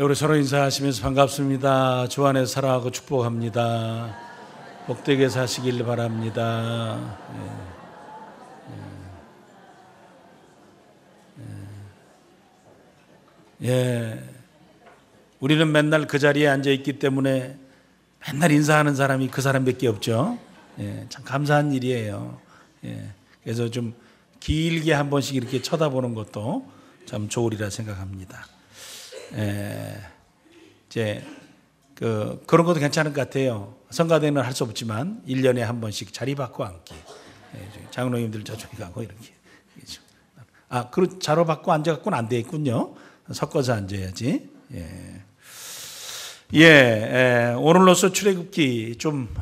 우리 서로 인사하시면서 반갑습니다. 주 안에서 사랑하고 축복합니다. 복되게 사시길 바랍니다. 우리는 맨날 그 자리에 앉아 있기 때문에 맨날 인사하는 사람이 그 사람밖에 없죠. 참 감사한 일이에요. 그래서 좀 길게 한 번씩 이렇게 쳐다보는 것도 참 좋으리라 생각합니다. 이제 그런 것도 괜찮을 것 같아요. 성가대는 할 수 없지만 1년에 한 번씩 자리 바꿔 앉기. 장로님들 저쪽에 가고 이렇게. 그리고 자로 바꿔 앉아갖고는 안 되겠군요. 섞어서 앉아야지. 오늘로서 출애굽기 좀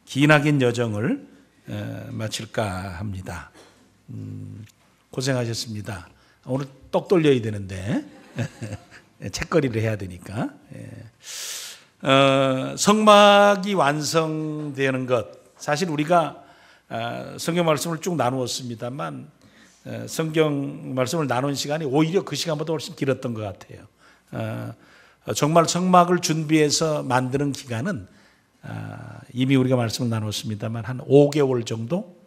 기나긴 여정을 마칠까 합니다. 고생하셨습니다. 오늘 떡 돌려야 되는데 책거리를 해야 되니까. 성막이 완성되는 것, 사실 우리가 성경 말씀을 쭉 나누었습니다만 성경 말씀을 나눈 시간이 오히려 그 시간보다 훨씬 길었던 것 같아요. 정말 성막을 준비해서 만드는 기간은 이미 우리가 말씀을 나눴습니다만 한 5개월 정도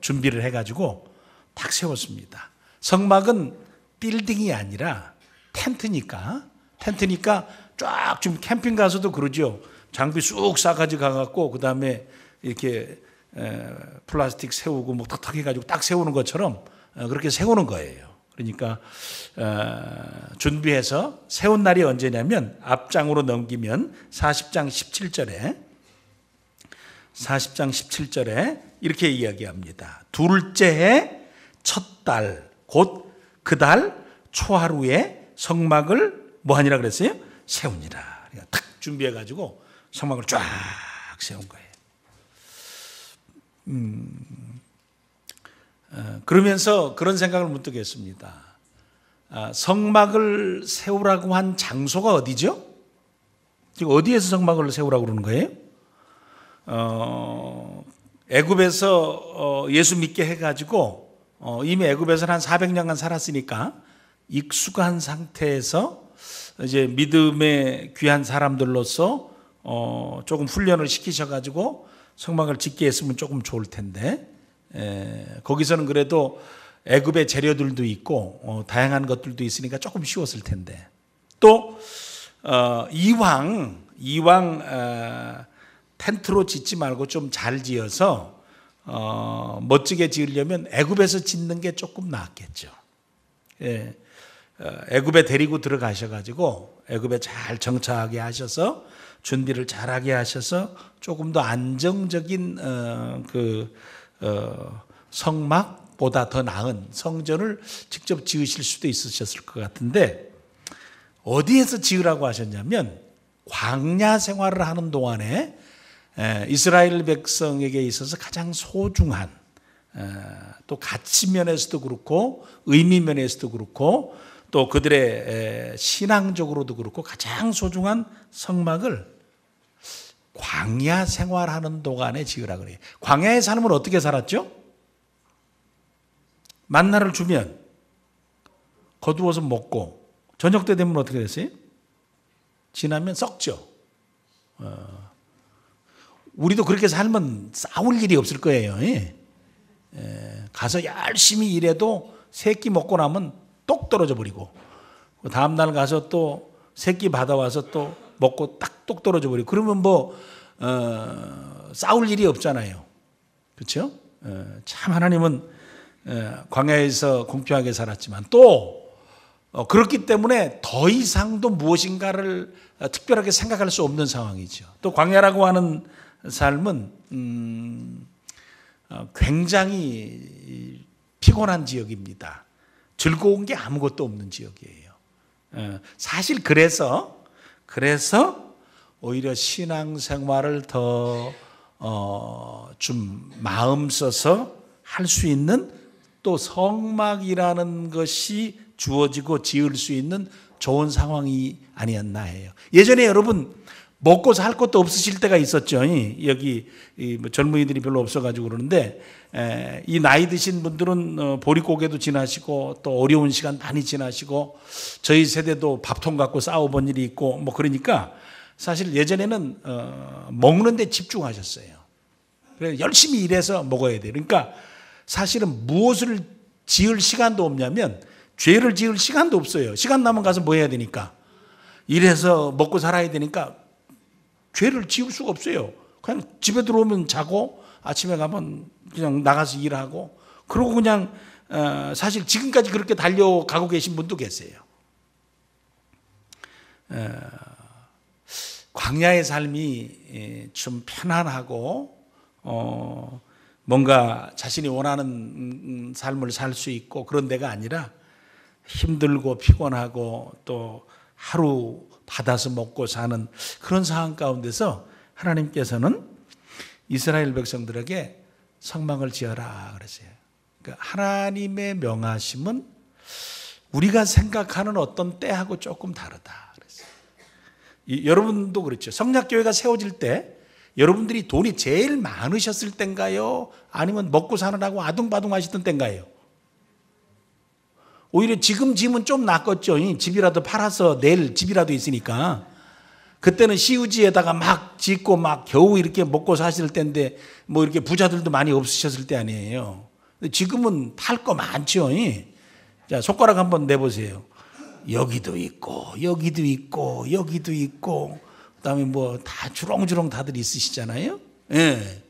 준비를 해가지고 딱 세웠습니다. 성막은 빌딩이 아니라 텐트니까 쫙 좀 캠핑 가서도 그러죠. 장비 쑥 싸가지고 가갖고 그 다음에 이렇게 플라스틱 세우고 뭐 탁탁 해가지고 딱 세우는 것처럼 그렇게 세우는 거예요. 그러니까 준비해서 세운 날이 언제냐면 앞장으로 넘기면 40장 17절에 이렇게 이야기합니다. 둘째 해 첫 달 곧 그 달 초하루에 성막을 뭐하니라 그랬어요? 세우니라. 그러니까 탁 준비해가지고 성막을 쫙 세운 거예요. 그러면서 그런 생각을 문득 했습니다. 성막을 세우라고 한 장소가 어디죠? 지금 어디에서 성막을 세우라고 그러는 거예요? 애굽에서 예수 믿게 해가지고 이미 애굽에서는 한 400년간 살았으니까 익숙한 상태에서 이제 믿음의 귀한 사람들로서 조금 훈련을 시키셔가지고 성막을 짓게 했으면 조금 좋을 텐데 거기서는 그래도 애굽의 재료들도 있고 다양한 것들도 있으니까 조금 쉬웠을 텐데 또 이왕 텐트로 짓지 말고 좀 잘 지어서 멋지게 지으려면 애굽에서 짓는 게 조금 낫겠죠. 애굽에 데리고 들어가셔가지고 애굽에 잘 정착하게 하셔서 준비를 잘하게 하셔서 조금 더 안정적인 성막보다 더 나은 성전을 직접 지으실 수도 있으셨을 것 같은데 어디에서 지으라고 하셨냐면 광야 생활을 하는 동안에 이스라엘 백성에게 있어서 가장 소중한 또 가치 면에서도 그렇고 의미 면에서도 그렇고 또 그들의 신앙적으로도 그렇고 가장 소중한 성막을 광야 생활하는 동안에 지으라 그래요. 광야의 삶을 어떻게 살았죠? 만나를 주면 거두어서 먹고 저녁 때 되면 어떻게 됐어요? 지나면 썩죠. 우리도 그렇게 살면 싸울 일이 없을 거예요. 가서 열심히 일해도 새끼 먹고 나면 똑 떨어져 버리고 다음 날 가서 또 새끼 받아와서 또 먹고 딱 똑 떨어져 버리고 그러면 싸울 일이 없잖아요. 그렇죠? 참 하나님은 광야에서 공평하게 살았지만 또 그렇기 때문에 더 이상도 무엇인가를 특별하게 생각할 수 없는 상황이죠. 또 광야라고 하는 삶은 굉장히 피곤한 지역입니다. 즐거운 게 아무것도 없는 지역이에요. 사실 그래서 오히려 신앙생활을 더 좀 마음 써서 할 수 있는 또 성막이라는 것이 주어지고 지을 수 있는 좋은 상황이 아니었나 해요. 예전에 여러분 먹고 살 것도 없으실 때가 있었죠. 여기 뭐 젊은이들이 별로 없어가지고 그러는데, 이 나이 드신 분들은 보릿고개도 지나시고 또 어려운 시간 많이 지나시고, 저희 세대도 밥통 갖고 싸워본 일이 있고 뭐 그러니까 사실 예전에는 먹는 데 집중하셨어요. 그래서 열심히 일해서 먹어야 돼요. 그러니까 사실은 무엇을 지을 시간도 없냐면 죄를 지을 시간도 없어요. 시간 나면 가서 뭐 해야 되니까, 일해서 먹고 살아야 되니까 죄를 지을 수가 없어요. 그냥 집에 들어오면 자고 아침에 가면 그냥 나가서 일하고, 그러고 그냥 사실 지금까지 그렇게 달려가고 계신 분도 계세요. 광야의 삶이 좀 편안하고 뭔가 자신이 원하는 삶을 살 수 있고 그런 데가 아니라 힘들고 피곤하고 또 하루 받아서 먹고 사는 그런 상황 가운데서 하나님께서는 이스라엘 백성들에게 성막을 지어라 그랬어요. 그러니까 하나님의 명하심은 우리가 생각하는 어떤 때하고 조금 다르다 그랬어요. 여러분도 그렇죠. 성락교회가 세워질 때 여러분들이 돈이 제일 많으셨을 때인가요? 아니면 먹고 사느라고 아둥바둥 하시던 때인가요? 오히려 지금 짐은 좀 낫겠죠. 집이라도 팔아서 낼 집이라도 있으니까. 그때는 시우지에다가 막 짓고 막 겨우 이렇게 먹고 사실 때인데 뭐 이렇게 부자들도 많이 없으셨을 때 아니에요. 지금은 팔 거 많죠. 자, 손가락 한번 내보세요. 여기도 있고 여기도 있고 여기도 있고 그다음에 뭐 다 주렁주렁 다들 있으시잖아요. 예.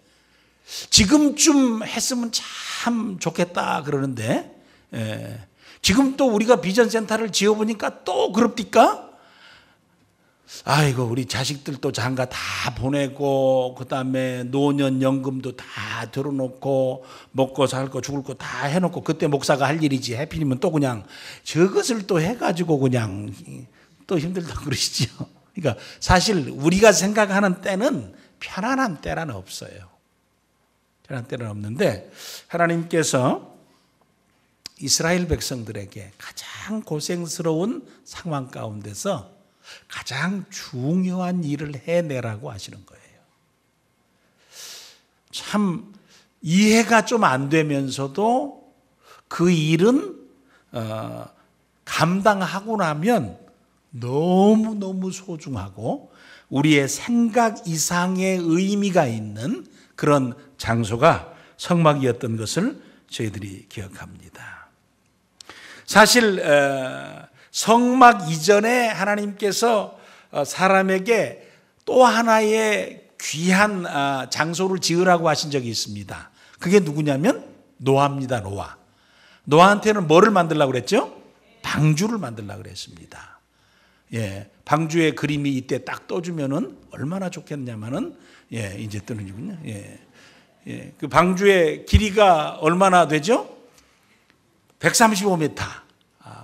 지금쯤 했으면 참 좋겠다 그러는데, 예. 지금 또 우리가 비전센터를 지어보니까 또 그럽니까? 아이고, 우리 자식들 또 장가 다 보내고, 그 다음에 노년연금도 다 들어놓고, 먹고 살 거 죽을 거 다 해놓고, 그때 목사가 할 일이지. 해필이면 또 그냥 저것을 또 해가지고 그냥 또 힘들다고 그러시죠. 그러니까 사실 우리가 생각하는 때는 편안한 때란 없어요. 편안한 때는 없는데, 하나님께서 이스라엘 백성들에게 가장 고생스러운 상황 가운데서 가장 중요한 일을 해내라고 하시는 거예요. 참 이해가 좀 안 되면서도 그 일은 감당하고 나면 너무너무 소중하고 우리의 생각 이상의 의미가 있는 그런 장소가 성막이었던 것을 저희들이 기억합니다. 사실 성막 이전에 하나님께서 사람에게 또 하나의 귀한 장소를 지으라고 하신 적이 있습니다. 그게 누구냐면 노아입니다. 노아. 노아한테는 뭐를 만들려고 그랬죠? 방주를 만들려고 그랬습니다. 예, 방주의 그림이 이때 딱 떠주면은 얼마나 좋겠냐면은, 예, 이제 뜨는군요. 예, 그 방주의 길이가 얼마나 되죠? 135m.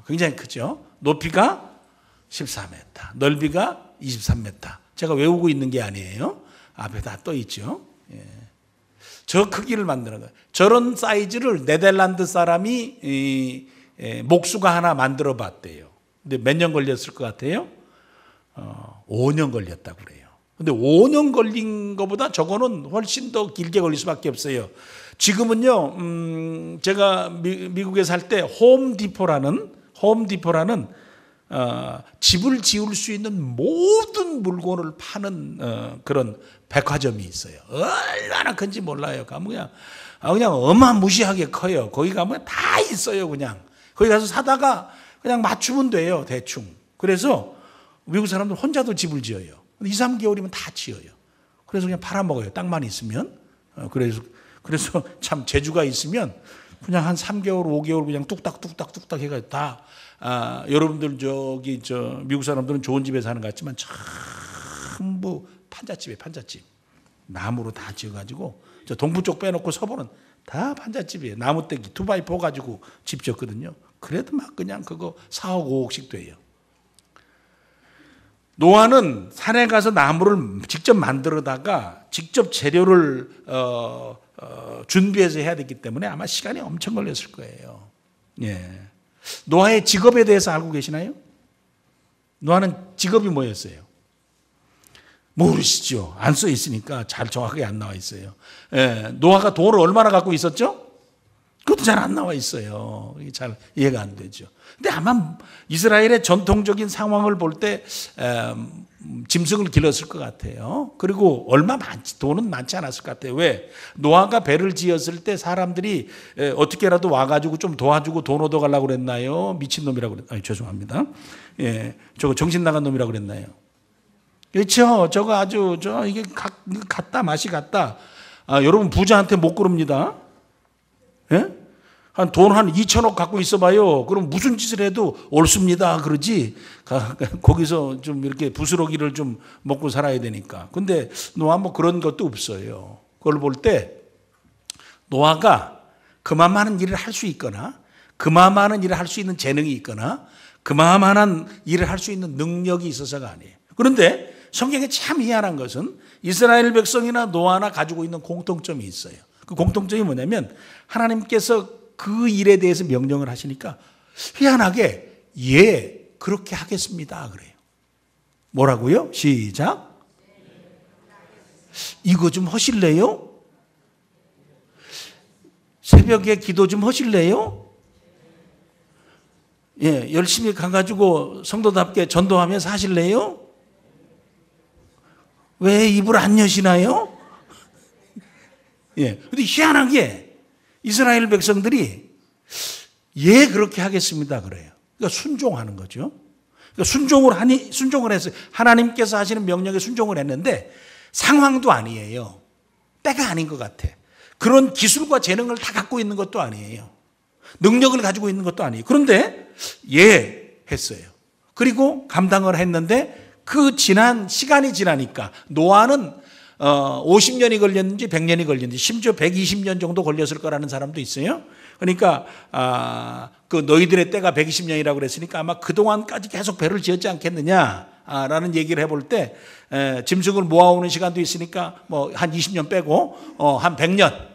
굉장히 크죠. 높이가 14m, 넓이가 23m. 제가 외우고 있는 게 아니에요. 앞에 다 떠 있죠. 예. 저 크기를 만드는 거예요. 저런 사이즈를 네덜란드 사람이 목수가 하나 만들어 봤대요. 근데 몇 년 걸렸을 것 같아요? 5년 걸렸다고 그래요. 근데 5년 걸린 것보다 저거는 훨씬 더 길게 걸릴 수밖에 없어요. 지금은요, 제가 미국에 살 때 홈디포라는 집을 지을 수 있는 모든 물건을 파는 그런 백화점이 있어요. 얼마나 큰지 몰라요. 가면 그냥 어마무시하게 커요. 거기 가면 다 있어요. 그냥 거기 가서 사다가 그냥 맞추면 돼요. 대충. 그래서 미국 사람들 혼자도 집을 지어요. 2, 3개월이면 다 지어요. 그래서 그냥 팔아먹어요. 땅만 있으면. 그래서 참 재주가 있으면 그냥 한 3개월, 5개월 그냥 뚝딱뚝딱 해가지고 다, 여러분들 미국 사람들은 좋은 집에 사는 것 같지만 전부 판잣집. 나무로 다 지어가지고, 저 동부 쪽 빼놓고 서부는 다 판잣집이에요. 나무떼기, 2x4 가지고 집 지었거든요. 그래도 막 그냥 그거 4억, 5억씩 돼요. 노아는 산에 가서 나무를 직접 만들어다가 직접 재료를 준비해서 해야 되기 때문에 아마 시간이 엄청 걸렸을 거예요. 예. 노아의 직업에 대해서 알고 계시나요? 노아는 직업이 뭐였어요? 모르시죠. 안 써 있으니까 잘 정확하게 안 나와 있어요. 예, 노아가 돈을 얼마나 갖고 있었죠? 그것도 잘 안 나와 있어요. 이게 잘 이해가 안 되죠. 근데 아마 이스라엘의 전통적인 상황을 볼 때 짐승을 길렀을 것 같아요. 그리고 돈은 많지 않았을 것 같아요. 왜? 노아가 배를 지었을 때 사람들이 어떻게라도 와가지고 좀 도와주고 돈 얻어가려고 그랬나요? 미친놈이라고 죄송합니다. 예, 저거 정신 나간 놈이라고 그랬나요? 그렇죠. 저거 아주 이게 맛이 같다. 여러분 부자한테 못 그럽니다. 예? 돈 한 2천억 갖고 있어봐요. 그럼 무슨 짓을 해도 옳습니다. 그러지. 거기서 좀 이렇게 부스러기를 좀 먹고 살아야 되니까. 근데 노아 뭐 그런 것도 없어요. 그걸 볼 때 노아가 그만한 일을 할 수 있거나 그만한 일을 할 수 있는 재능이 있거나 그만한 일을 할 수 있는 능력이 있어서가 아니에요. 그런데 성경에 참 희한한 것은 이스라엘 백성이나 노아나 가지고 있는 공통점이 있어요. 그 공통점이 뭐냐면 하나님께서 그 일에 대해서 명령을 하시니까 희한하게 예 그렇게 하겠습니다 그래요. 뭐라고요? 시작. 이거 좀 하실래요? 새벽에 기도 좀 하실래요? 예, 열심히 가가지고 성도답게 전도하면서 하실래요? 왜 입을 안 여시나요? 예, 근데 희한하게 이스라엘 백성들이 예 그렇게 하겠습니다 그래요. 그러니까 순종하는 거죠. 그러니까 순종을 해서 하나님께서 하시는 명령에 순종을 했는데 상황도 아니에요. 때가 아닌 것 같아. 그런 기술과 재능을 다 갖고 있는 것도 아니에요. 능력을 가지고 있는 것도 아니에요. 그런데 예 했어요. 그리고 감당을 했는데 그 시간이 지나니까 노아는 50년이 걸렸는지 100년이 걸렸는지 심지어 120년 정도 걸렸을 거라는 사람도 있어요. 그러니까 그 너희들의 때가 120년이라고 그랬으니까 아마 그동안까지 계속 배를 지었지 않겠느냐라는 얘기를 해볼 때 짐승을 모아오는 시간도 있으니까 뭐 한 20년 빼고 한 100년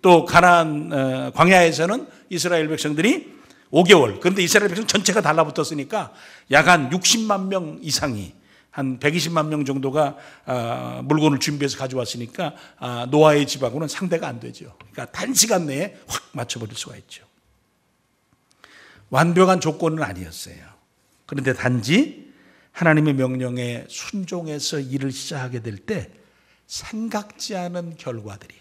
또 가나안 광야에서는 이스라엘 백성들이 5개월. 그런데 이스라엘 백성 전체가 달라붙었으니까 약 한 60만 명 이상이 한 120만 명 정도가 물건을 준비해서 가져왔으니까 노아의 집하고는 상대가 안 되죠. 그러니까 단시간 내에 확 맞춰버릴 수가 있죠. 완벽한 조건은 아니었어요. 그런데 단지 하나님의 명령에 순종해서 일을 시작하게 될 때 생각지 않은 결과들이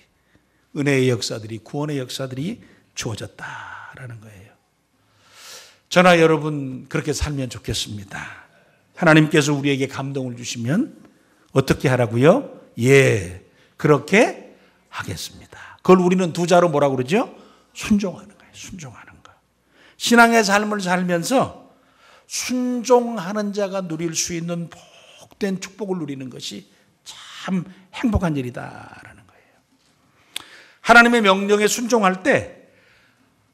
은혜의 역사들이 구원의 역사들이 주어졌다라는 거예요. 저나 여러분 그렇게 살면 좋겠습니다. 하나님께서 우리에게 감동을 주시면 어떻게 하라고요? 예, 그렇게 하겠습니다. 그걸 우리는 두 자로 뭐라고 그러죠? 순종하는 거예요. 순종하는 거. 신앙의 삶을 살면서 순종하는 자가 누릴 수 있는 복된 축복을 누리는 것이 참 행복한 일이다라는 거예요. 하나님의 명령에 순종할 때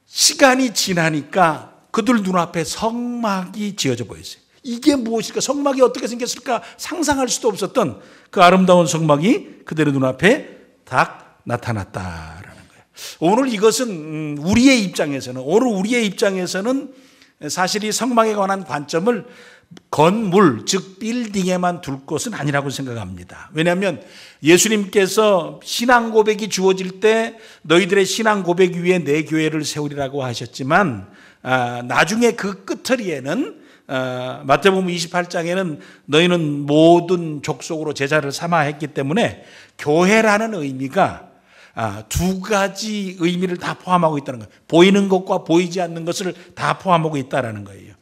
시간이 지나니까 그들 눈앞에 성막이 지어져 보였어요. 이게 무엇일까? 성막이 어떻게 생겼을까? 상상할 수도 없었던 그 아름다운 성막이 그들의 눈앞에 딱 나타났다라는 거예요. 오늘 이것은 우리의 입장에서는 사실 이 성막에 관한 관점을 건물, 즉 빌딩에만 둘 것은 아니라고 생각합니다. 왜냐하면 예수님께서 신앙 고백이 주어질 때 너희들의 신앙 고백 위에 내 교회를 세우리라고 하셨지만 나중에 그 끝처리에는 마태복음 28장에는 너희는 모든 족속으로 제자를 삼아 했기 때문에 교회라는 의미가 두 가지 의미를 다 포함하고 있다는 거예요. 보이는 것과 보이지 않는 것을 다 포함하고 있다는 거예요.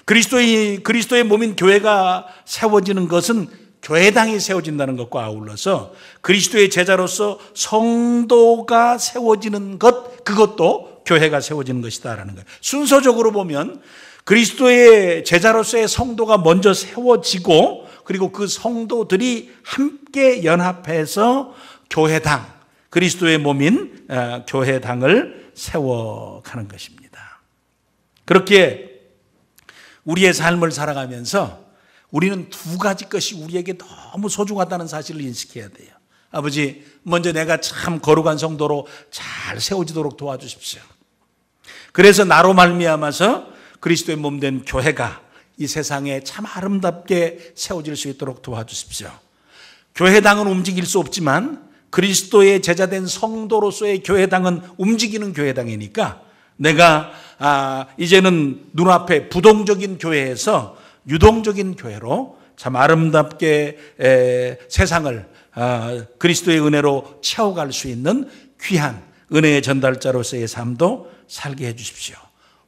그리스도의 몸인 교회가 세워지는 것은 교회당이 세워진다는 것과 아울러서 그리스도의 제자로서 성도가 세워지는 것, 그것도 교회가 세워지는 것이다라는 거예요. 순서적으로 보면 그리스도의 제자로서의 성도가 먼저 세워지고 그리고 그 성도들이 함께 연합해서 교회당, 그리스도의 몸인 교회당을 세워가는 것입니다. 그렇게 우리의 삶을 살아가면서 우리는 두 가지 것이 우리에게 너무 소중하다는 사실을 인식해야 돼요. 아버지, 먼저 내가 참 거룩한 성도로 잘 세워지도록 도와주십시오. 그래서 나로 말미암아서 그리스도의 몸된 교회가 이 세상에 참 아름답게 세워질 수 있도록 도와주십시오. 교회당은 움직일 수 없지만 그리스도의 제자된 성도로서의 교회당은 움직이는 교회당이니까 내가 이제는 눈앞에 부동적인 교회에서 유동적인 교회로 참 아름답게 세상을 그리스도의 은혜로 채워갈 수 있는 귀한 은혜의 전달자로서의 삶도 살게 해 주십시오.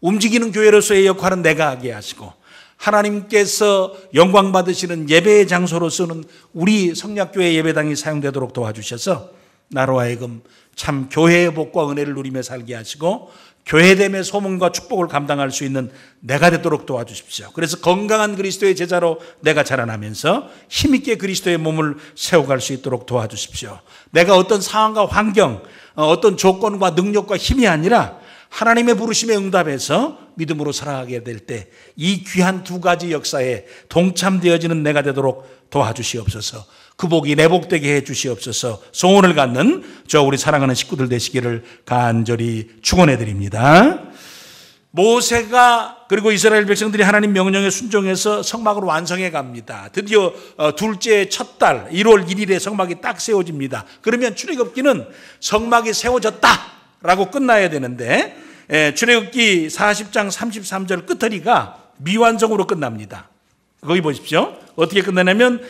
움직이는 교회로서의 역할은 내가 하게 하시고 하나님께서 영광 받으시는 예배의 장소로서는 우리 성약교회 예배당이 사용되도록 도와주셔서 나로 하여금 참 교회의 복과 은혜를 누리며 살게 하시고 교회됨의 소문과 축복을 감당할 수 있는 내가 되도록 도와주십시오. 그래서 건강한 그리스도의 제자로 내가 자라나면서 힘있게 그리스도의 몸을 세워갈 수 있도록 도와주십시오. 내가 어떤 상황과 환경, 어떤 조건과 능력과 힘이 아니라 하나님의 부르심에 응답해서 믿음으로 살아가게 될 때 이 귀한 두 가지 역사에 동참되어지는 내가 되도록 도와주시옵소서. 그 복이 내 복되게 해 주시옵소서. 소원을 갖는 우리 사랑하는 식구들 되시기를 간절히 축원해 드립니다. 모세가 그리고 이스라엘 백성들이 하나님 명령에 순종해서 성막을 완성해 갑니다. 드디어 둘째 첫 달 1월 1일에 성막이 딱 세워집니다. 그러면 출애굽기는 성막이 세워졌다라고 끝나야 되는데 출애굽기 40장 33절 끝허리가 미완성으로 끝납니다. 거기 보십시오. 어떻게 끝나냐면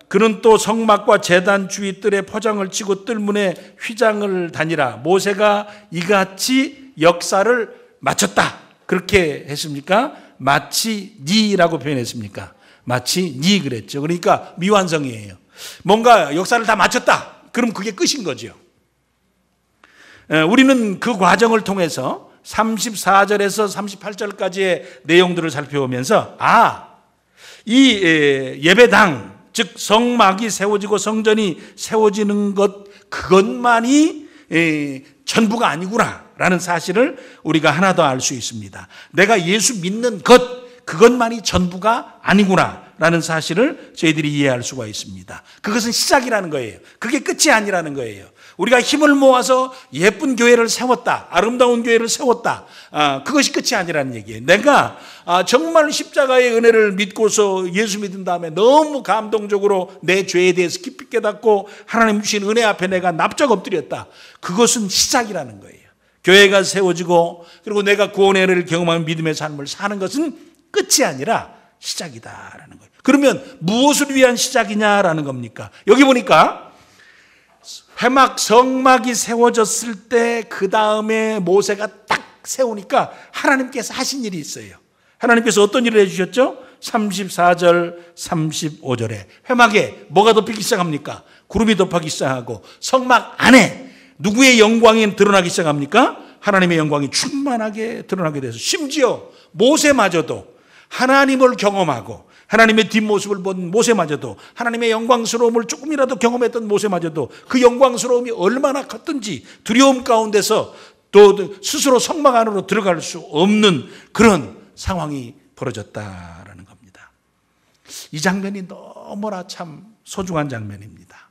그는 또 성막과 제단 주위 뜰에 포장을 치고 뜰문에 휘장을 다니라. 모세가 이같이 역사를 마쳤다. 그렇게 했습니까? 마치 니라고 표현했습니까? 마치 니 그랬죠. 그러니까 미완성이에요. 뭔가 역사를 다 마쳤다. 그럼 그게 끝인 거죠. 우리는 그 과정을 통해서 34절에서 38절까지의 내용들을 살펴보면서 이 예배당, 즉 성막이 세워지고 성전이 세워지는 그것만이 전부가 아니구나라는 사실을 우리가 하나 더 알 수 있습니다. 내가 예수 믿는 그것만이 전부가 아니구나라는 사실을 저희들이 이해할 수가 있습니다. 그것은 시작이라는 거예요. 그게 끝이 아니라는 거예요. 우리가 힘을 모아서 예쁜 교회를 세웠다, 아름다운 교회를 세웠다, 그것이 끝이 아니라는 얘기예요. 내가 정말 십자가의 은혜를 믿고서 예수 믿은 다음에 너무 감동적으로 내 죄에 대해서 깊이 깨닫고 하나님 주신 은혜 앞에 내가 납작 엎드렸다. 그것은 시작이라는 거예요. 교회가 세워지고 그리고 내가 구원의 은혜를 경험하는 믿음의 삶을 사는 것은 끝이 아니라 시작이다라는 거예요. 그러면 무엇을 위한 시작이냐라는 겁니까? 여기 보니까 회막 성막이 세워졌을 때 그 다음에 모세가 딱 세우니까 하나님께서 하신 일이 있어요. 하나님께서 어떤 일을 해주셨죠? 34절 35절에 회막에 뭐가 덮이기 시작합니까? 구름이 덮이기 시작하고 성막 안에 누구의 영광이 드러나기 시작합니까? 하나님의 영광이 충만하게 드러나게 돼서 심지어 모세마저도 하나님을 경험하고 하나님의 뒷모습을 본 모세마저도 하나님의 영광스러움을 조금이라도 경험했던 모세마저도 그 영광스러움이 얼마나 컸든지 두려움 가운데서 또 스스로 성막 안으로 들어갈 수 없는 그런 상황이 벌어졌다라는 겁니다. 이 장면이 너무나 참 소중한 장면입니다.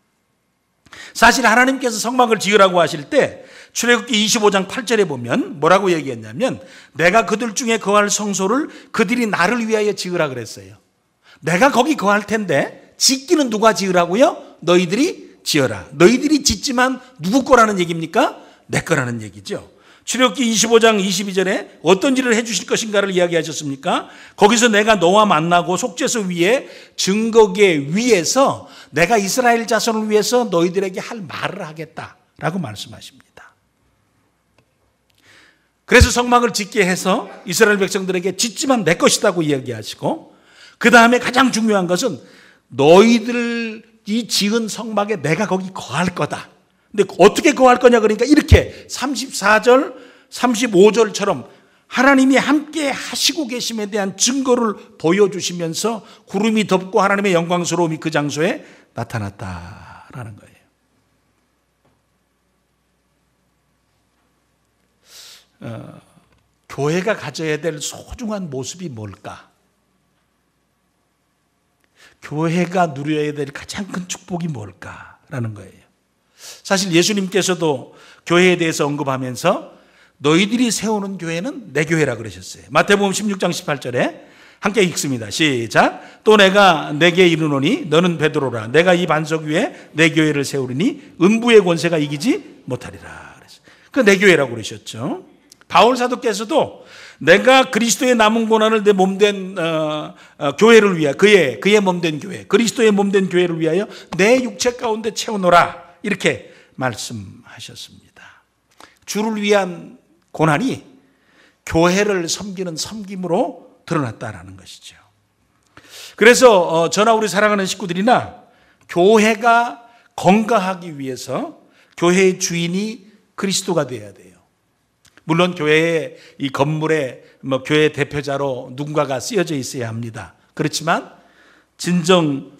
사실 하나님께서 성막을 지으라고 하실 때 출애굽기 25장 8절에 보면 뭐라고 얘기했냐면 내가 그들 중에 거할 성소를 그들이 나를 위하여 지으라 그랬어요. 내가 거기 거할 텐데 짓기는 누가 지으라고요? 너희들이 지어라. 너희들이 짓지만 누구 거라는 얘기입니까? 내 거라는 얘기죠. 출애굽기 25장 22절에 어떤 일을 해주실 것인가를 이야기하셨습니까? 거기서 내가 너와 만나고 속죄소 위에 증거계 위에서 내가 이스라엘 자손을 위해서 너희들에게 할 말을 하겠다라고 말씀하십니다. 그래서 성막을 짓게 해서 이스라엘 백성들에게 짓지만 내 것이라고 이야기하시고 그 다음에 가장 중요한 것은 너희들이 지은 성막에 내가 거기 거할 거다. 근데 어떻게 거할 거냐 그러니까 이렇게 34절 35절처럼 하나님이 함께 하시고 계심에 대한 증거를 보여주시면서 구름이 덮고 하나님의 영광스러움이 그 장소에 나타났다라는 거예요. 교회가 가져야 될 소중한 모습이 뭘까? 교회가 누려야 될 가장 큰 축복이 뭘까라는 거예요. 사실 예수님께서도 교회에 대해서 언급하면서 너희들이 세우는 교회는 내 교회라 그러셨어요. 마태복음 16장 18절에 함께 읽습니다. 시작. 또 내가 내게 이르노니 너는 베드로라. 내가 이 반석 위에 내 교회를 세우리니 음부의 권세가 이기지 못하리라. 그 내 교회라고 그러셨죠. 바울 사도께서도 내가 그리스도의 남은 고난을 내 몸된 교회를 위하여 그의 몸된 교회, 그리스도의 몸된 교회를 위하여 내 육체 가운데 채워놓으라, 이렇게 말씀하셨습니다. 주를 위한 고난이 교회를 섬기는 섬김으로 드러났다라는 것이죠. 그래서 저나 우리 사랑하는 식구들이나 교회가 건강하기 위해서 교회의 주인이 그리스도가 되어야 돼요. 물론 교회의 이 건물에 교회 대표자로 누군가가 쓰여져 있어야 합니다. 그렇지만 진정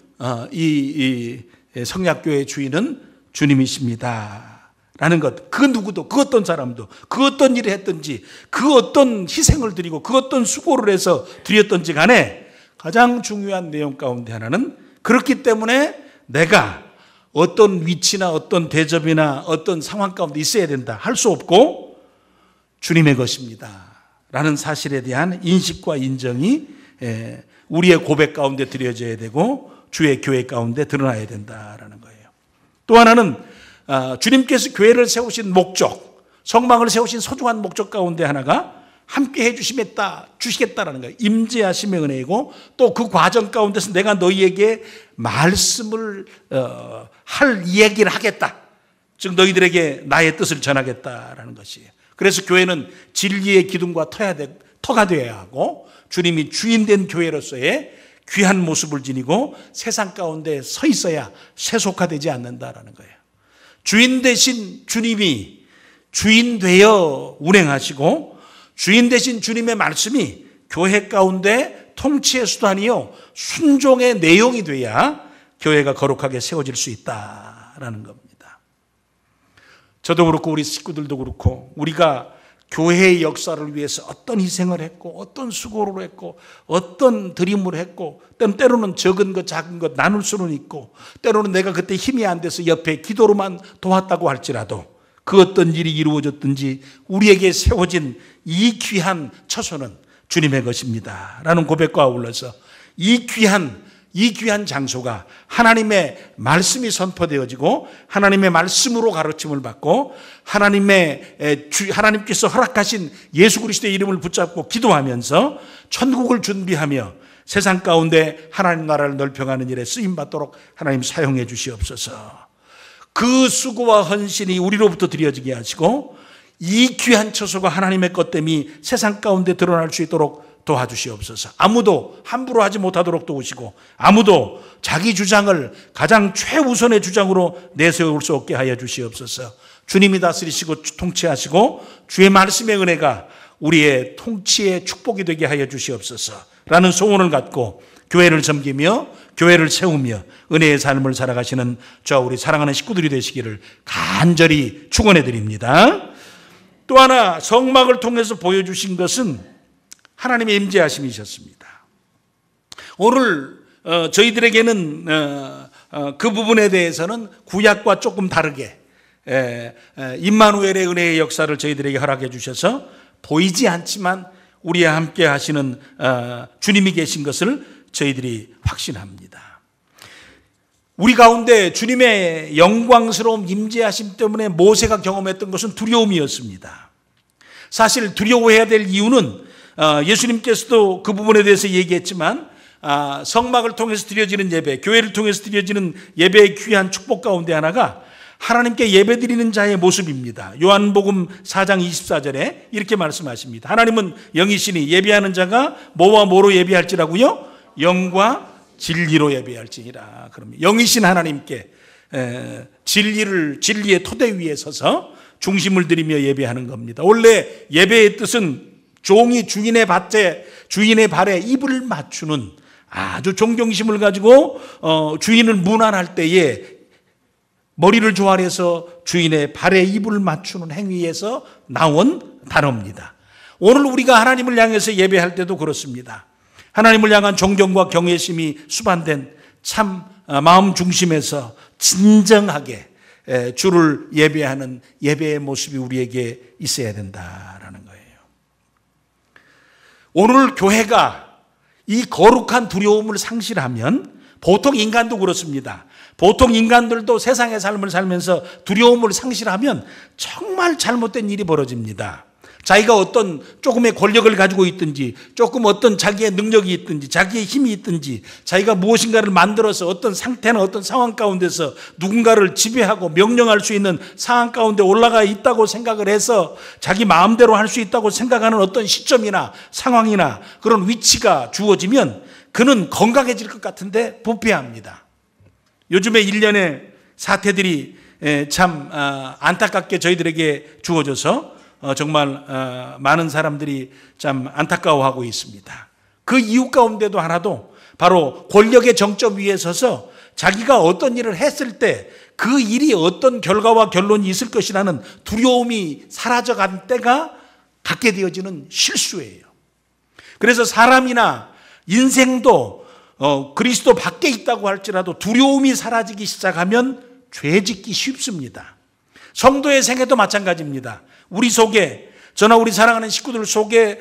이 성약교회의 주인은 주님이십니다 라는 것, 그 누구도, 그 어떤 사람도, 그 어떤 일을 했든지, 그 어떤 희생을 드리고, 그 어떤 수고를 해서 드렸든지 간에 가장 중요한 내용 가운데 하나는, 그렇기 때문에 내가 어떤 위치나 어떤 대접이나 어떤 상황 가운데 있어야 된다 할 수 없고 주님의 것입니다 라는 사실에 대한 인식과 인정이 우리의 고백 가운데 드려져야 되고 주의 교회 가운데 드러나야 된다라는 거예요. 또 하나는 주님께서 교회를 세우신 목적, 성막을 세우신 소중한 목적 가운데 하나가 함께 해주시겠다라는 거예요. 임재하심의 은혜이고, 또 그 과정 가운데서 내가 너희에게 말씀을 할 이야기를 하겠다. 즉 너희들에게 나의 뜻을 전하겠다라는 것이에요. 그래서 교회는 진리의 기둥과 터가 되어야 하고, 주님이 주인된 교회로서의 귀한 모습을 지니고 세상 가운데 서 있어야 세속화되지 않는다라는 거예요. 주인 대신 주님이 주인 되어 운행하시고, 주인 대신 주님의 말씀이 교회 가운데 통치의 수단이요 순종의 내용이 돼야 교회가 거룩하게 세워질 수 있다라는 겁니다. 저도 그렇고 우리 식구들도 그렇고, 우리가 교회의 역사를 위해서 어떤 희생을 했고, 어떤 수고를 했고, 어떤 드림을 했고, 때로는 적은 것 작은 것 나눌 수는 있고, 때로는 내가 그때 힘이 안 돼서 옆에 기도로만 도왔다고 할지라도, 그 어떤 일이 이루어졌든지 우리에게 세워진 이 귀한 처소는 주님의 것입니다 라는 고백과 아울러서 이 귀한 장소가 하나님의 말씀이 선포되어지고 하나님의 말씀으로 가르침을 받고 하나님께서 허락하신 예수 그리스도의 이름을 붙잡고 기도하면서 천국을 준비하며 세상 가운데 하나님 나라를 넓혀가는 일에 쓰임받도록 하나님 사용해 주시옵소서. 그 수고와 헌신이 우리로부터 드려지게 하시고 이 귀한 처소가 하나님의 것됨이 세상 가운데 드러날 수 있도록 도와주시옵소서. 아무도 함부로 하지 못하도록 도우시고, 아무도 자기 주장을 가장 최우선의 주장으로 내세울 수 없게 하여 주시옵소서. 주님이 다스리시고 통치하시고 주의 말씀의 은혜가 우리의 통치의 축복이 되게 하여 주시옵소서 라는 소원을 갖고 교회를 섬기며 교회를 세우며 은혜의 삶을 살아가시는 저 우리 사랑하는 식구들이 되시기를 간절히 축원해 드립니다. 또 하나 성막을 통해서 보여주신 것은 하나님의 임재하심이셨습니다. 오늘 저희들에게는 그 부분에 대해서는 구약과 조금 다르게 임마누엘의 은혜의 역사를 저희들에게 허락해 주셔서 보이지 않지만 우리와 함께 하시는 주님이 계신 것을 저희들이 확신합니다. 우리 가운데 주님의 영광스러운 임재하심 때문에 모세가 경험했던 것은 두려움이었습니다. 사실 두려워해야 될 이유는 예수님께서도 그 부분에 대해서 얘기했지만 성막을 통해서 드려지는 예배, 교회를 통해서 드려지는 예배의 귀한 축복 가운데 하나가 하나님께 예배드리는 자의 모습입니다. 요한복음 4장 24절에 이렇게 말씀하십니다. 하나님은 영이시니 예배하는 자가 뭐와 뭐로 예배할지라고요? 영과 진리로 예배할지니라. 그러면 영이신 하나님께 진리의 토대 위에 서서 중심을 들이며 예배하는 겁니다. 원래 예배의 뜻은 종이 주인의 발에 입을 맞추는 아주 존경심을 가지고 주인을 문안할 때에 머리를 조아려서 주인의 발에 입을 맞추는 행위에서 나온 단어입니다. 오늘 우리가 하나님을 향해서 예배할 때도 그렇습니다. 하나님을 향한 존경과 경외심이 수반된 참 마음 중심에서 진정하게 주를 예배하는 예배의 모습이 우리에게 있어야 된다라는 거예요. 오늘 교회가 이 거룩한 두려움을 상실하면, 보통 인간도 그렇습니다. 보통 인간들도 세상의 삶을 살면서 두려움을 상실하면 정말 잘못된 일이 벌어집니다. 자기가 어떤 조금의 권력을 가지고 있든지, 조금 어떤 자기의 능력이 있든지, 자기의 힘이 있든지, 자기가 무엇인가를 만들어서 어떤 상태나 어떤 상황 가운데서 누군가를 지배하고 명령할 수 있는 상황 가운데 올라가 있다고 생각을 해서 자기 마음대로 할 수 있다고 생각하는 어떤 시점이나 상황이나 그런 위치가 주어지면 그는 건강해질 것 같은데 부패합니다. 요즘에 일련의 사태들이 참 안타깝게 저희들에게 주어져서 정말 많은 사람들이 참 안타까워하고 있습니다. 그 이유 가운데도 하나도 바로 권력의 정점 위에 서서 자기가 어떤 일을 했을 때 그 일이 어떤 결과와 결론이 있을 것이라는 두려움이 사라져간 때가 갖게 되어지는 실수예요. 그래서 사람이나 인생도 그리스도 밖에 있다고 할지라도 두려움이 사라지기 시작하면 죄짓기 쉽습니다. 성도의 생애도 마찬가지입니다. 우리 속에, 저나 우리 사랑하는 식구들 속에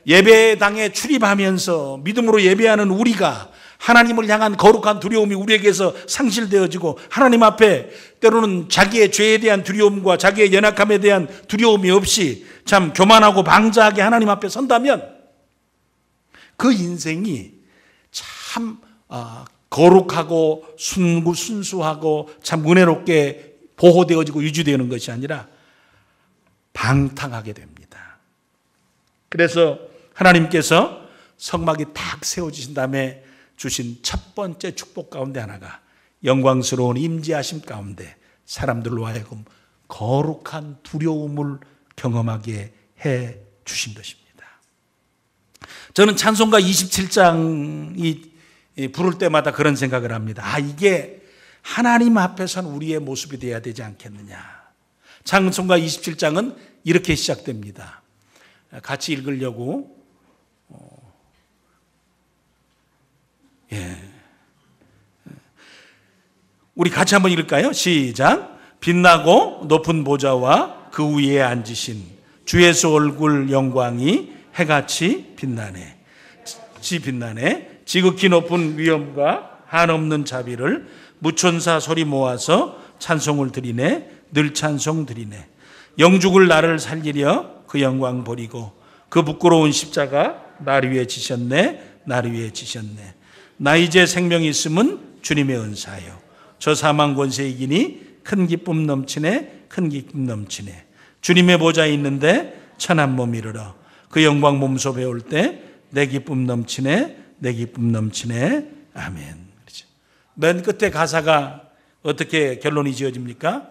예배당에 출입하면서 믿음으로 예배하는 우리가 하나님을 향한 거룩한 두려움이 우리에게서 상실되어지고, 하나님 앞에 때로는 자기의 죄에 대한 두려움과 자기의 연약함에 대한 두려움이 없이 참 교만하고 방자하게 하나님 앞에 선다면 그 인생이 참 거룩하고 순수하고 참 은혜롭게 보호되어지고 유지되는 것이 아니라 방탕하게 됩니다. 그래서 하나님께서 성막이 탁 세워지신 다음에 주신 첫 번째 축복 가운데 하나가 영광스러운 임재하심 가운데 사람들로 하여금 거룩한 두려움을 경험하게 해 주신 것입니다. 저는 찬송가 27장이 부를 때마다 그런 생각을 합니다. 이게 하나님 앞에선 우리의 모습이 되어야 되지 않겠느냐. 찬송가 27장은 이렇게 시작됩니다. 같이 읽으려고 우리 같이 한번 읽을까요? 시작. 빛나고 높은 보좌와 그 위에 앉으신 주 예수 얼굴 영광이 해같이 빛나네. 빛나네. 지극히 높은 위엄과 한없는 자비를 무천사 소리 모아서 찬송을 드리네. 늘 찬송 드리네. 영죽을 나를 살리려 그 영광 버리고 그 부끄러운 십자가 날 위에 지셨네. 날 위에 지셨네. 나 이제 생명이 있음은 주님의 은사요. 저 사망 권세 이기니 큰 기쁨 넘치네. 큰 기쁨 넘치네. 주님의 보좌에 있는데 천한 몸 이르러 그 영광 몸소 배울 때 내 기쁨 넘치네. 내 기쁨 넘치네. 아멘. 그렇죠. 맨 끝에 가사가 어떻게 결론이 지어집니까?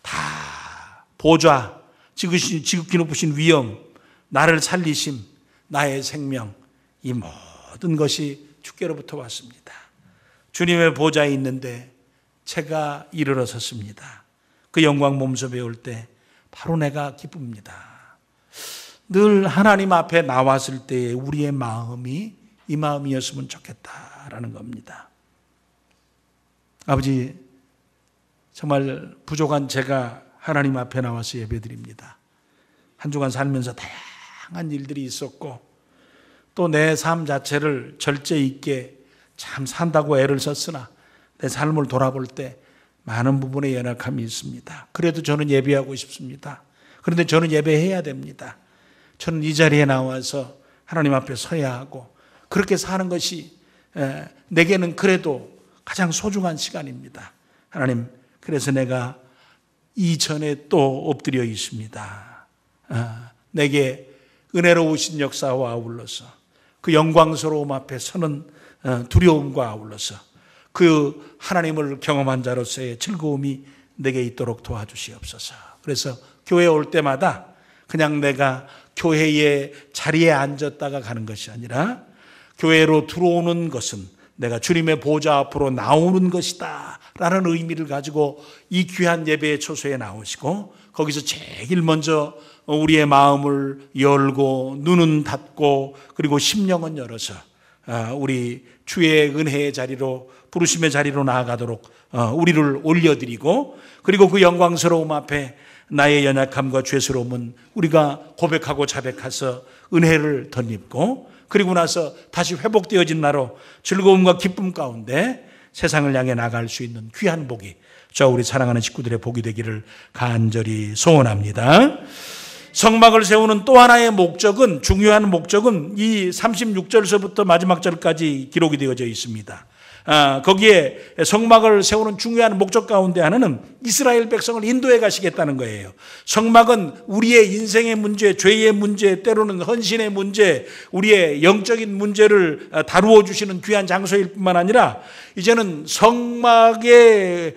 다 보좌, 지극히 높으신 위엄, 나를 살리심, 나의 생명, 이 모든 것이 주께로부터 왔습니다. 주님의 보좌에 있는데 제가 이르러 섰습니다. 그 영광 몸소 배울 때 바로 내가 기쁩니다. 늘 하나님 앞에 나왔을 때 우리의 마음이 이 마음이었으면 좋겠다라는 겁니다. 아버지, 정말 부족한 제가 하나님 앞에 나와서 예배드립니다. 한 주간 살면서 다양한 일들이 있었고 또 내 삶 자체를 절제 있게 참 산다고 애를 썼으나 내 삶을 돌아볼 때 많은 부분에 연약함이 있습니다. 그래도 저는 예배하고 싶습니다. 그런데 저는 예배해야 됩니다. 저는 이 자리에 나와서 하나님 앞에 서야 하고 그렇게 사는 것이 내게는 그래도 가장 소중한 시간입니다. 하나님, 그래서 내가 이전에 또 엎드려 있습니다. 내게 은혜로우신 역사와 아울러서 그 영광스러움 앞에 서는 두려움과 아울러서 그 하나님을 경험한 자로서의 즐거움이 내게 있도록 도와주시옵소서. 그래서 교회에 올 때마다 그냥 내가 교회의 자리에 앉았다가 가는 것이 아니라 교회로 들어오는 것은 내가 주님의 보좌 앞으로 나오는 것이다 라는 의미를 가지고 이 귀한 예배의 초소에 나오시고 거기서 제일 먼저 우리의 마음을 열고 눈은 닫고 그리고 심령은 열어서 우리 주의 은혜의 자리로, 부르심의 자리로 나아가도록 우리를 올려드리고, 그리고 그 영광스러움 앞에 나의 연약함과 죄스러움은 우리가 고백하고 자백해서 은혜를 덧입고 그리고 나서 다시 회복되어진 나로 즐거움과 기쁨 가운데 세상을 향해 나갈 수 있는 귀한 복이 저 우리 사랑하는 식구들의 복이 되기를 간절히 소원합니다. 성막을 세우는 또 하나의 목적은, 중요한 목적은 이 36절서부터 마지막 절까지 기록이 되어져 있습니다. 거기에 성막을 세우는 중요한 목적 가운데 하나는 이스라엘 백성을 인도해 가시겠다는 거예요. 성막은 우리의 인생의 문제, 죄의 문제, 때로는 헌신의 문제, 우리의 영적인 문제를 다루어 주시는 귀한 장소일 뿐만 아니라 이제는 성막의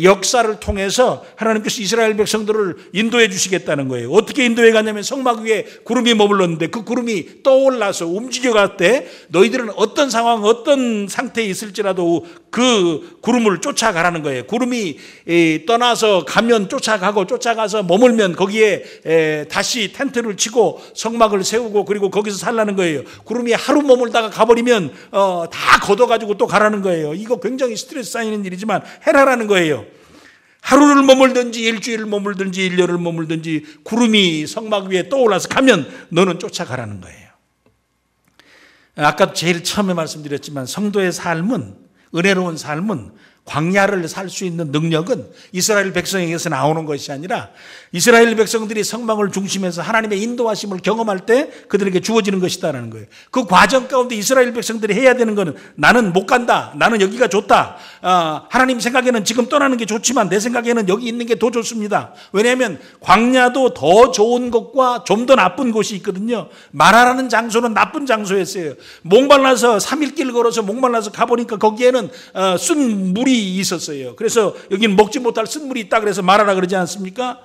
역사를 통해서 하나님께서 이스라엘 백성들을 인도해 주시겠다는 거예요. 어떻게 인도해 가냐면 성막 위에 구름이 머물렀는데 그 구름이 떠올라서 움직여갈 때 너희들은 어떤 상황, 어떤 상태에 있을지라도 그 구름을 쫓아가라는 거예요. 구름이 떠나서 가면 쫓아가서 머물면 거기에 다시 텐트를 치고 성막을 세우고 그리고 거기서 살라는 거예요. 구름이 하루 머물다가 가버리면 다 걷어가지고 또 가라는 거예요. 이거 굉장히 스트레스 쌓이는 일이지만 해라라는 거예요. 하루를 머물든지 일주일을 머물든지 1년을 머물든지 구름이 성막 위에 떠올라서 가면 너는 쫓아가라는 거예요. 아까 제일 처음에 말씀드렸지만 성도의 삶은, 은혜로운 삶은 광야를 살 수 있는 능력은 이스라엘 백성에게서 나오는 것이 아니라 이스라엘 백성들이 성막을 중심해서 하나님의 인도하심을 경험할 때 그들에게 주어지는 것이다라는 거예요. 그 과정 가운데 이스라엘 백성들이 해야 되는 것은 나는 못 간다. 나는 여기가 좋다. 하나님 생각에는 지금 떠나는 게 좋지만 내 생각에는 여기 있는 게 더 좋습니다. 왜냐하면 광야도 더 좋은 것과 좀 더 나쁜 곳이 있거든요. 마라라는 장소는 나쁜 장소였어요. 목말라서 3일 길 걸어서 목말라서 가보니까 거기에는 쓴 물이 있었어요. 그래서 여기는 먹지 못할 쓴물이 있다 그래서 마라라 그러지 않습니까?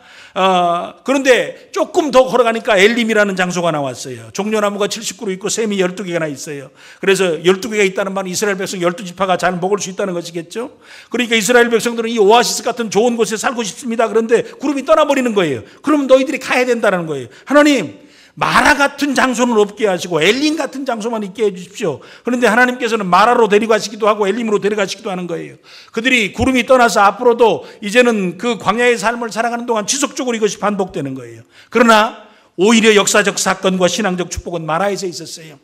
그런데 조금 더 걸어가니까 엘림이라는 장소가 나왔어요. 종려나무가 70그루 있고 샘이 12개나 있어요. 그래서 12개가 있다는 말은 이스라엘 백성 12지파가 잘 먹을 수 있다는 것이겠죠. 그러니까 이스라엘 백성들은 이 오아시스 같은 좋은 곳에 살고 싶습니다. 그런데 구름이 떠나버리는 거예요. 그러면 너희들이 가야 된다는 거예요. 하나님, 마라 같은 장소는 없게 하시고 엘림 같은 장소만 있게 해주십시오. 그런데 하나님께서는 마라로 데려가시기도 하고 엘림으로 데려가시기도 하는 거예요. 그들이 구름이 떠나서 앞으로도 이제는 그 광야의 삶을 살아가는 동안 지속적으로 이것이 반복되는 거예요. 그러나 오히려 역사적 사건과 신앙적 축복은 마라에서 있었어요.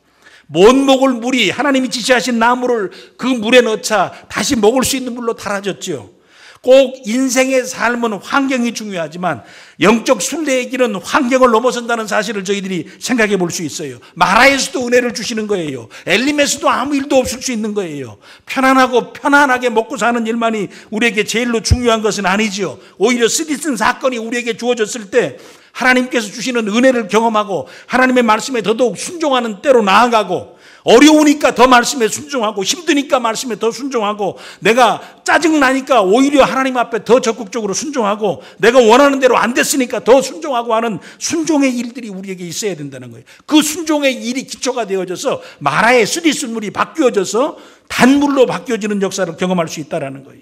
못 먹을 물이 하나님이 지시하신 나무를 그 물에 넣자 다시 먹을 수 있는 물로 달아졌죠. 꼭 인생의 삶은 환경이 중요하지만 영적 순례의 길은 환경을 넘어선다는 사실을 저희들이 생각해 볼 수 있어요. 마라에서도 은혜를 주시는 거예요. 엘림에서도 아무 일도 없을 수 있는 거예요. 편안하고 편안하게 먹고 사는 일만이 우리에게 제일로 중요한 것은 아니죠. 오히려 쓰디쓴 사건이 우리에게 주어졌을 때 하나님께서 주시는 은혜를 경험하고 하나님의 말씀에 더더욱 순종하는 때로 나아가고 어려우니까 더 말씀에 순종하고 힘드니까 말씀에 더 순종하고 내가 짜증나니까 오히려 하나님 앞에 더 적극적으로 순종하고 내가 원하는 대로 안 됐으니까 더 순종하고 하는 순종의 일들이 우리에게 있어야 된다는 거예요. 그 순종의 일이 기초가 되어져서 마라의 쓰디쓴 물이 바뀌어져서 단물로 바뀌어지는 역사를 경험할 수 있다는 거예요.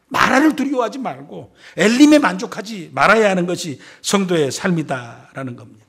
마라를 두려워하지 말고 엘림에 만족하지 말아야 하는 것이 성도의 삶이다라는 겁니다.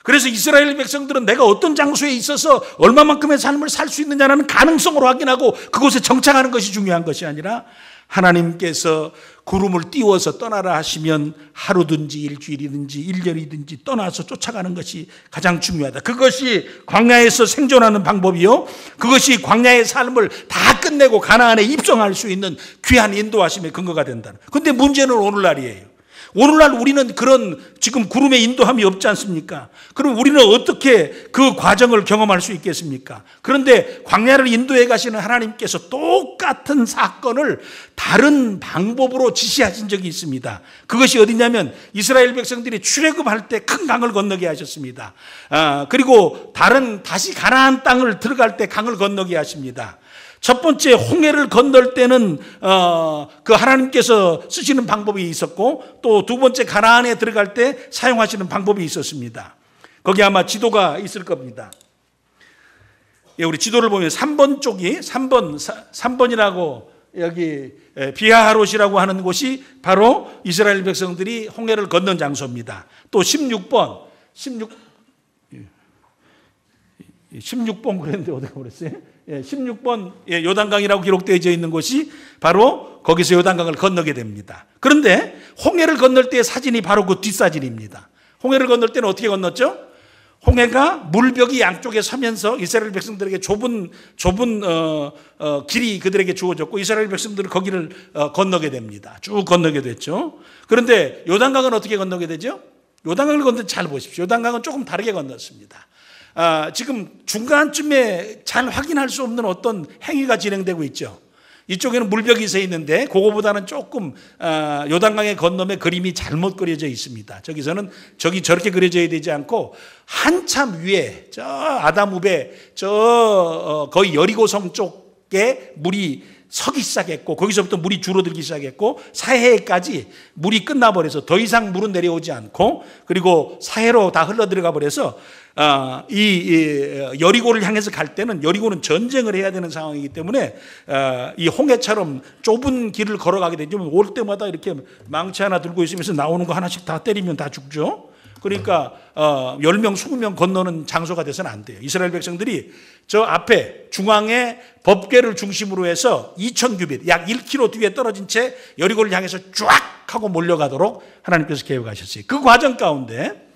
그래서 이스라엘 백성들은 내가 어떤 장소에 있어서 얼마만큼의 삶을 살 수 있느냐는 가능성으로 확인하고 그곳에 정착하는 것이 중요한 것이 아니라 하나님께서 구름을 띄워서 떠나라 하시면 하루든지 일주일이든지 1년이든지 떠나서 쫓아가는 것이 가장 중요하다. 그것이 광야에서 생존하는 방법이요, 그것이 광야의 삶을 다 끝내고 가나안에 입성할 수 있는 귀한 인도하심의 근거가 된다. 그런데 문제는 오늘날이에요. 오늘날 우리는 그런 지금 구름의 인도함이 없지 않습니까? 그럼 우리는 어떻게 그 과정을 경험할 수 있겠습니까? 그런데 광야를 인도해 가시는 하나님께서 똑같은 사건을 다른 방법으로 지시하신 적이 있습니다. 그것이 어디냐면 이스라엘 백성들이 출애굽할 때 큰 강을 건너게 하셨습니다. 그리고 다시 가나안 땅을 들어갈 때 강을 건너게 하십니다. 첫 번째 홍해를 건널 때는 그 하나님께서 쓰시는 방법이 있었고 또 두 번째 가나안에 들어갈 때 사용하시는 방법이 있었습니다. 거기 아마 지도가 있을 겁니다. 예, 우리 지도를 보면 3번 쪽이 3번이라고 여기 비하하롯이라고 하는 곳이 바로 이스라엘 백성들이 홍해를 건넌 장소입니다. 또 16번 그랬는데 어디가 그랬어요? 16번 요단강이라고 기록되어 있는 곳이 바로 거기서 요단강을 건너게 됩니다. 그런데 홍해를 건널 때의 사진이 바로 그 뒷사진입니다. 홍해를 건널 때는 어떻게 건넜죠? 홍해가 물벽이 양쪽에 서면서 이스라엘 백성들에게 좁은 길이 그들에게 주어졌고 이스라엘 백성들은 거기를 건너게 됩니다. 쭉 건너게 됐죠. 그런데 요단강은 어떻게 건너게 되죠? 요단강을 건널 때 잘 보십시오. 요단강은 조금 다르게 건넜습니다. 지금 중간쯤에 잘 확인할 수 없는 어떤 행위가 진행되고 있죠. 이쪽에는 물벽이 서 있는데 그거보다는 조금 요단강의 건너에 그림이 잘못 그려져 있습니다. 저기서는 저렇게 그려져야 되지 않고 한참 위에 저 아담읍에 거의 여리고성 쪽에 물이 서기 시작했고 거기서부터 물이 줄어들기 시작했고 사해까지 물이 끝나버려서 더 이상 물은 내려오지 않고 그리고 사해로 다 흘러들어가 버려서 이 여리고를 향해서 갈 때는 여리고는 전쟁을 해야 되는 상황이기 때문에 이 홍해처럼 좁은 길을 걸어가게 되죠. 올 때마다 이렇게 망치 하나 들고 있으면서 나오는 거 하나씩 다 때리면 다 죽죠. 그러니까 10명, 20명 건너는 장소가 돼서는 안 돼요. 이스라엘 백성들이 저 앞에 중앙에 법궤를 중심으로 해서 2000규빗 약 1km 뒤에 떨어진 채 여리고를 향해서 쫙 하고 몰려가도록 하나님께서 계획하셨어요. 그 과정 가운데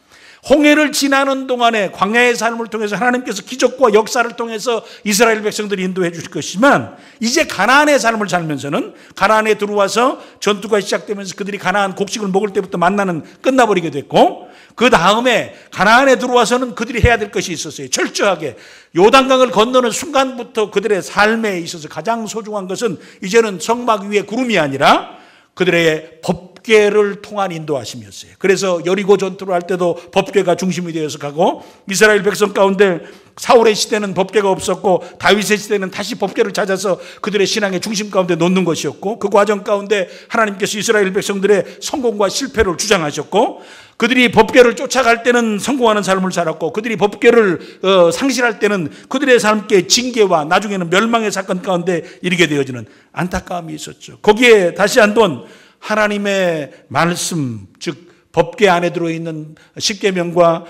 홍해를 지나는 동안에 광야의 삶을 통해서 하나님께서 기적과 역사를 통해서 이스라엘 백성들이 인도해 주실 것이지만 이제 가나안의 삶을 살면서는 가나안에 들어와서 전투가 시작되면서 그들이 가나안 곡식을 먹을 때부터 만나는 끝나버리게 됐고 그 다음에 가나안에 들어와서는 그들이 해야 될 것이 있었어요. 철저하게 요단강을 건너는 순간부터 그들의 삶에 있어서 가장 소중한 것은 이제는 성막 위에 구름이 아니라 그들의 법궤를 통한 인도하심이었어요. 그래서 여리고 전투를 할 때도 법궤가 중심이 되어서 가고 이스라엘 백성 가운데 사울의 시대는 법궤가 없었고 다윗의 시대는 다시 법궤를 찾아서 그들의 신앙의 중심 가운데 놓는 것이었고 그 과정 가운데 하나님께서 이스라엘 백성들의 성공과 실패를 주장하셨고 그들이 법궤를 쫓아갈 때는 성공하는 삶을 살았고 그들이 법궤를 상실할 때는 그들의 삶께 징계와 나중에는 멸망의 사건 가운데 이르게 되어지는 안타까움이 있었죠. 거기에 다시 한번 하나님의 말씀 즉 법궤 안에 들어있는 십계명과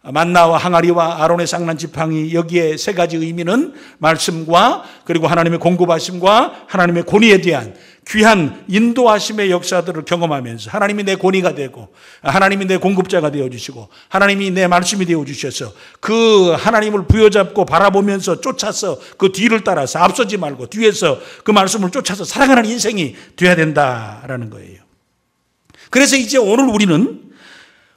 만나와 항아리와 아론의 쌍난 지팡이 여기에 세 가지 의미는 말씀과 그리고 하나님의 공급하심과 하나님의 권위에 대한 귀한 인도하심의 역사들을 경험하면서 하나님이 내 권위가 되고 하나님이 내 공급자가 되어주시고 하나님이 내 말씀이 되어주셔서 그 하나님을 부여잡고 바라보면서 쫓아서 그 뒤를 따라서 앞서지 말고 뒤에서 그 말씀을 쫓아서 살아가는 인생이 되어야 된다라는 거예요. 그래서 이제 오늘 우리는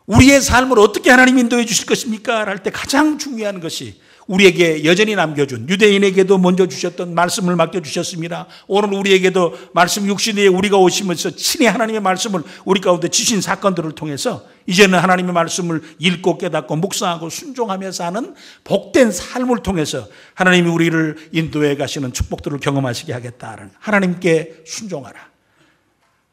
우리의 삶을 어떻게 하나님이 인도해 주실 것입니까? 할 때 가장 중요한 것이 우리에게 여전히 남겨준 유대인에게도 먼저 주셨던 말씀을 맡겨주셨습니다. 오늘 우리에게도 말씀 육신에 우리가 오시면서 친히 하나님의 말씀을 우리 가운데 주신 사건들을 통해서 이제는 하나님의 말씀을 읽고 깨닫고 묵상하고 순종하며 사는 복된 삶을 통해서 하나님이 우리를 인도해 가시는 축복들을 경험하시게 하겠다는 하나님께 순종하라.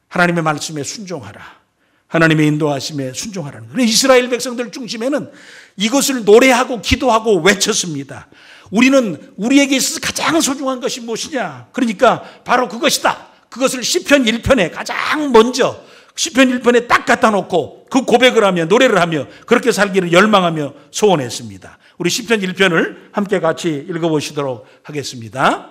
하나님의 말씀에 순종하라. 하나님의 인도하심에 순종하라는 거예요. 이스라엘 백성들 중심에는 이것을 노래하고 기도하고 외쳤습니다. 우리는 우리에게 있어서 가장 소중한 것이 무엇이냐? 그러니까 바로 그것이다. 그것을 시편 1편에 가장 먼저 시편 1편에 딱 갖다 놓고 그 고백을 하며 노래를 하며 그렇게 살기를 열망하며 소원했습니다. 우리 시편 1편을 함께 같이 읽어보시도록 하겠습니다.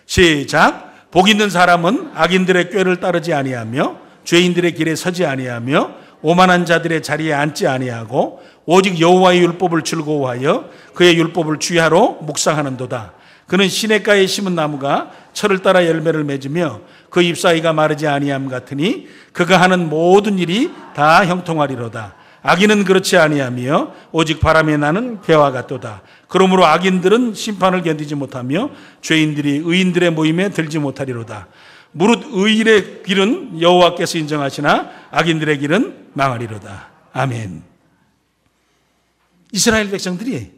시작. 복 있는 사람은 악인들의 꾀를 따르지 아니하며 죄인들의 길에 서지 아니하며 오만한 자들의 자리에 앉지 아니하고 오직 여호와의 율법을 즐거워하여 그의 율법을 주야로 묵상하는도다. 그는 시냇가에 심은 나무가 철을 따라 열매를 맺으며 그 잎사귀가 마르지 아니함 같으니 그가 하는 모든 일이 다 형통하리로다. 악인은 그렇지 아니하며 오직 바람에 나는 개와 같도다. 그러므로 악인들은 심판을 견디지 못하며 죄인들이 의인들의 모임에 들지 못하리로다. 무릇 의인의 길은 여호와께서 인정하시나 악인들의 길은 망하리로다. 아멘. 이스라엘 백성들이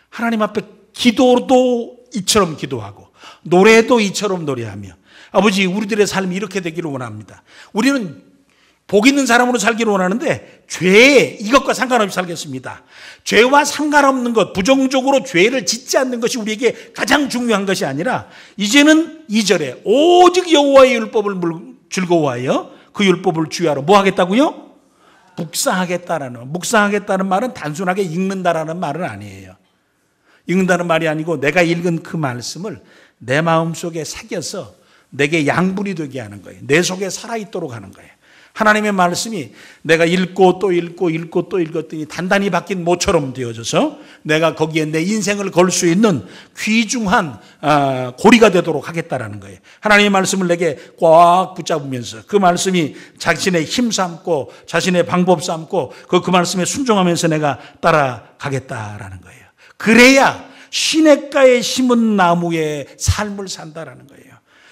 하나님 앞에 기도도 이처럼 기도하고 노래도 이처럼 노래하며 아버지 우리들의 삶이 이렇게 되기를 원합니다. 우리는 복 있는 사람으로 살기를 원하는데 죄 이것과 상관없이 살겠습니다. 죄와 상관없는 것 부정적으로 죄를 짓지 않는 것이 우리에게 가장 중요한 것이 아니라 이제는 2절에 오직 여호와의 율법을 즐거워하여 그 율법을 주야로 뭐 하겠다고요? 묵상하겠다는 말은 단순하게 읽는다라는 말은 아니에요. 읽는다는 말이 아니고 내가 읽은 그 말씀을 내 마음속에 새겨서 내게 양분이 되게 하는 거예요. 내 속에 살아있도록 하는 거예요. 하나님의 말씀이 내가 읽고 또 읽고 읽고 또 읽었더니 단단히 박힌 모처럼 되어져서 내가 거기에 내 인생을 걸 수 있는 귀중한 고리가 되도록 하겠다라는 거예요. 하나님의 말씀을 내게 꽉 붙잡으면서 그 말씀이 자신의 힘 삼고 자신의 방법 삼고 그 말씀에 순종하면서 내가 따라가겠다라는 거예요. 그래야 시냇가에 심은 나무의 삶을 산다라는 거예요.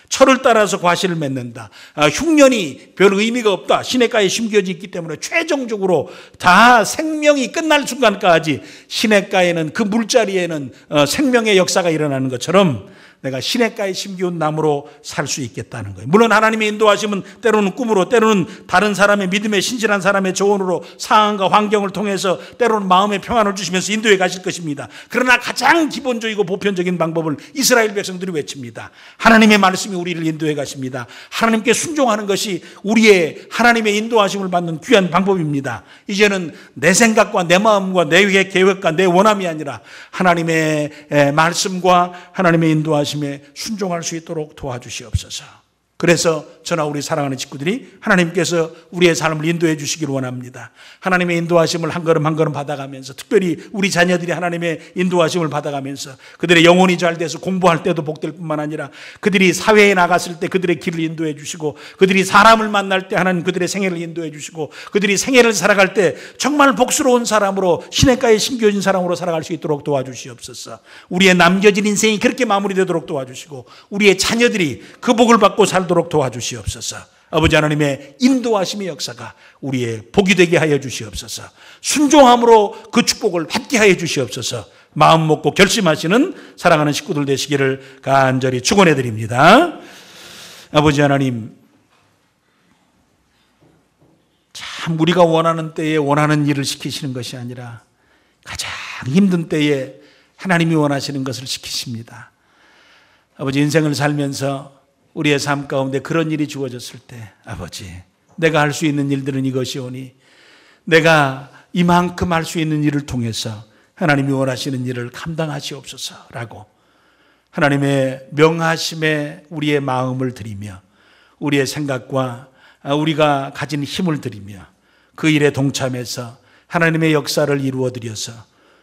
철을 따라서 과실을 맺는다. 흉년이 별 의미가 없다. 시냇가에 심겨져 있기 때문에 최종적으로 다 생명이 끝날 순간까지 시냇가에는 그 물자리에는 생명의 역사가 일어나는 것처럼 내가 시냇가에 심기운 나무로 살 수 있겠다는 거예요. 물론 하나님의 인도하심은 때로는 꿈으로, 때로는 다른 사람의 믿음에 신실한 사람의 조언으로, 상황과 환경을 통해서 때로는 마음의 평안을 주시면서 인도해 가실 것입니다. 그러나 가장 기본적이고 보편적인 방법을 이스라엘 백성들이 외칩니다. 하나님의 말씀이 우리를 인도해 가십니다. 하나님께 순종하는 것이 우리의 하나님의 인도하심을 받는 귀한 방법입니다. 이제는 내 생각과 내 마음과 내 계획과 내 원함이 아니라 하나님의 말씀과 하나님의 인도하심 에 순종할 수 있도록 도와주시옵소서. 그래서 저나 우리 사랑하는 식구들이 하나님께서 우리의 삶을 인도해 주시기를 원합니다. 하나님의 인도하심을 한 걸음 한 걸음 받아가면서, 특별히 우리 자녀들이 하나님의 인도하심을 받아가면서 그들의 영혼이 잘 돼서 공부할 때도 복될 뿐만 아니라 그들이 사회에 나갔을 때 그들의 길을 인도해 주시고, 그들이 사람을 만날 때 하나님 그들의 생애를 인도해 주시고, 그들이 생애를 살아갈 때 정말 복스러운 사람으로, 시냇가에 심겨진 사람으로 살아갈 수 있도록 도와주시옵소서. 우리의 남겨진 인생이 그렇게 마무리되도록 도와주시고, 우리의 자녀들이 그 복을 받고 살도록 도와주시옵소서. 아버지 하나님의 인도하심의 역사가 우리의 복이 되게 하여 주시옵소서. 순종함으로 그 축복을 받게 하여 주시옵소서. 마음 먹고 결심하시는 사랑하는 식구들 되시기를 간절히 축원해 드립니다. 아버지 하나님, 참 우리가 원하는 때에 원하는 일을 시키시는 것이 아니라 가장 힘든 때에 하나님이 원하시는 것을 시키십니다. 아버지, 인생을 살면서 우리의 삶 가운데 그런 일이 주어졌을 때, 아버지, 내가 할 수 있는 일들은 이것이오니 내가 이만큼 할 수 있는 일을 통해서 하나님이 원하시는 일을 감당하시옵소서라고 하나님의 명하심에 우리의 마음을 드리며 우리의 생각과 우리가 가진 힘을 드리며 그 일에 동참해서 하나님의 역사를 이루어드려서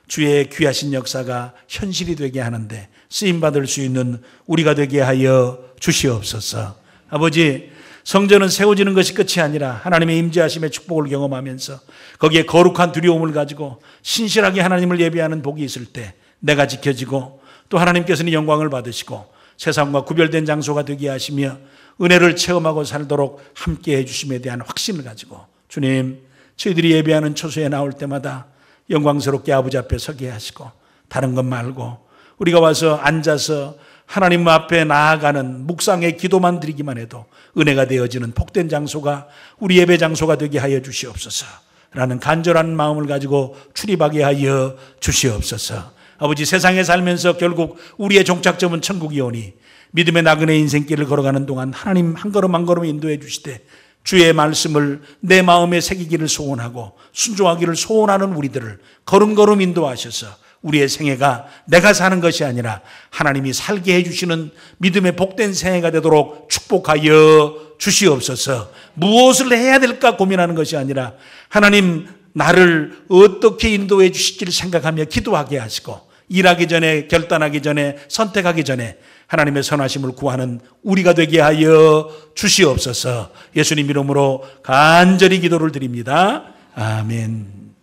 주의 귀하신 역사가 현실이 되게 하는데 쓰임받을 수 있는 우리가 되게 하여 주시옵소서. 아버지, 성전은 세워지는 것이 끝이 아니라 하나님의 임재하심의 축복을 경험하면서 거기에 거룩한 두려움을 가지고 신실하게 하나님을 예배하는 복이 있을 때 내가 지켜지고 또 하나님께서는 영광을 받으시고 세상과 구별된 장소가 되게 하시며 은혜를 체험하고 살도록 함께해 주심에 대한 확신을 가지고, 주님, 저희들이 예배하는 초소에 나올 때마다 영광스럽게 아버지 앞에 서게 하시고, 다른 것 말고 우리가 와서 앉아서 하나님 앞에 나아가는 묵상의 기도만 드리기만 해도 은혜가 되어지는 복된 장소가 우리 예배 장소가 되게 하여 주시옵소서 라는 간절한 마음을 가지고 출입하게 하여 주시옵소서. 아버지, 세상에 살면서 결국 우리의 종착점은 천국이오니 믿음의 나그네 인생길을 걸어가는 동안 하나님 한 걸음 한 걸음 인도해 주시되 주의 말씀을 내 마음에 새기기를 소원하고 순종하기를 소원하는 우리들을 걸음걸음 인도하셔서 우리의 생애가 내가 사는 것이 아니라 하나님이 살게 해주시는 믿음의 복된 생애가 되도록 축복하여 주시옵소서. 무엇을 해야 될까 고민하는 것이 아니라 하나님, 나를 어떻게 인도해 주실지를 생각하며 기도하게 하시고, 일하기 전에, 결단하기 전에, 선택하기 전에 하나님의 선하심을 구하는 우리가 되게 하여 주시옵소서. 예수님 이름으로 간절히 기도를 드립니다. 아멘.